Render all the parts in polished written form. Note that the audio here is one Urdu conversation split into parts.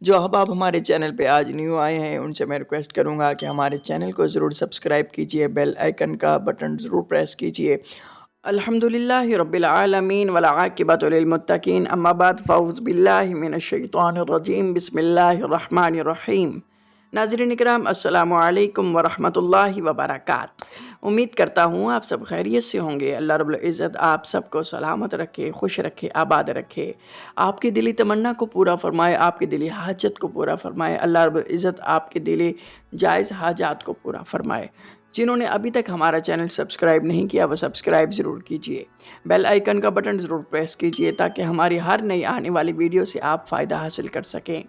جو احباب ہمارے چینل پہ آج نیو آئے ہیں ان سے میں ریکویسٹ کروں گا کہ ہمارے چینل کو ضرور سبسکرائب کیجئے، بیل آئیکن کا بٹن ضرور پریس کیجئے۔ الحمدللہ رب العالمین والعاقبۃ للمتقین، اما بعد فاعوذ باللہ من الشیطان الرجیم، بسم اللہ الرحمن الرحیم۔ ناظرین اکرام، السلام علیکم ورحمۃ اللہ وبرکاتہ۔ امید کرتا ہوں آپ سب خیریت سے ہوں گے۔ اللہ رب العزت آپ سب کو سلامت رکھے، خوش رکھے، آباد رکھے، آپ کی دلی تمنا کو پورا فرمائے، آپ کی دلی حاجت کو پورا فرمائے۔ اللہ رب العزت آپ کے دلی جائز حاجات کو پورا فرمائے۔ جنہوں نے ابھی تک ہمارا چینل سبسکرائب نہیں کیا وہ سبسکرائب ضرور کیجئے، بیل آئیکن کا بٹن ضرور پریس کیجئے تاکہ ہماری ہر نئی آنے والی ویڈیو سے آپ فائدہ حاصل کر سکیں۔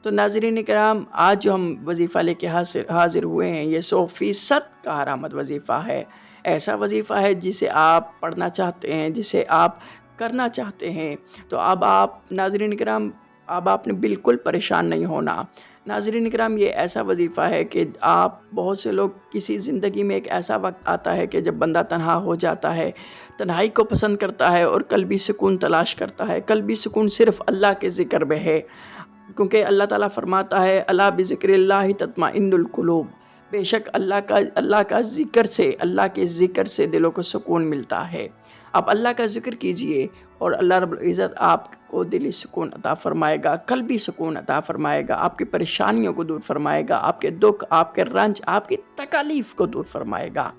تو ناظرین کرام، آج جو ہم وظیفہ لے کے حاضر ہوئے ہیں یہ 100% کارآمد وظیفہ ہے۔ ایسا وظیفہ ہے جسے آپ پڑھنا چاہتے ہیں، جسے آپ کرنا چاہتے ہیں، تو اب آپ ناظرین کرام اب آپ نے بالکل پریشان نہیں ہونا۔ ناظرین کرام، یہ ایسا وظیفہ ہے کہ آپ بہت سے لوگ کسی زندگی میں ایک ایسا وقت آتا ہے کہ جب بندہ تنہا ہو جاتا ہے، تنہائی کو پسند کرتا ہے اور قلبی سکون تلاش کرتا ہے۔ قلبی سکون صرف اللہ کے ذکر میں ہے، کیونکہ اللہ تعالیٰ فرماتا ہے الا بذکر اللہ تطمئن القلوب، بے شک اللہ کا ذکر سے، اللہ کے ذکر سے دلوں کو سکون ملتا ہے۔ آپ اللہ کا ذکر کیجئے اور اللہ رب العزت آپ کو دلی سکون عطا فرمائے گا، قلبی سکون عطا فرمائے گا، آپ کی پریشانیوں کو دور فرمائے گا، آپ کے دکھ، آپ کے رنج، آپ کی تکالیف کو دور فرمائے گا۔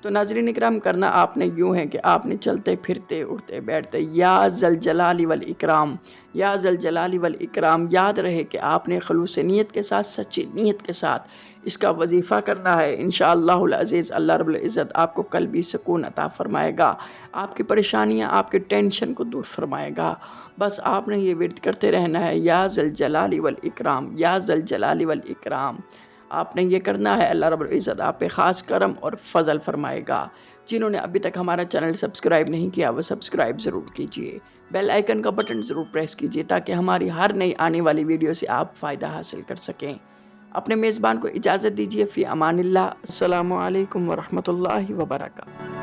تو ناظرین اکرام، کرنا آپ نے یوں ہے کہ آپ نے چلتے پھرتے اٹھتے بیٹھتے یا ذوالجلال والاکرام، یا ذوالجلال والاکرام یاد رہے کہ آپ نے خلوص نیت کے ساتھ، سچی نیت کے ساتھ اس کا وظیفہ کرنا ہے۔ انشاءاللہ العزیز اللہ رب العزت آپ کو قلبی سکون عطا فرمائے گا، آپ کی پریشانیاں، آپ کے ٹینشن کو دور فرمائے گا۔ بس آپ نے یہ ورد کرتے رہنا ہے، یا ذوالجلال والاکرام، یا ذوالجلال والاکرام۔ آپ نے یہ کرنا ہے، اللہ رب العزت آپ پہ خاص کرم اور فضل فرمائے گا۔ جنہوں نے ابھی تک ہمارا چینل سبسکرائب نہیں کیا وہ سبسکرائب ضرور کیجئے، بیل آئیکن کا بٹن ضرور پریس کیجئے تاکہ ہماری ہر نئی آنے والی ویڈیو سے آپ فائدہ حاصل کر سکیں۔ اپنے میزبان کو اجازت دیجئے، فی امان اللہ، السلام علیکم ورحمۃ اللہ وبرکاتہ۔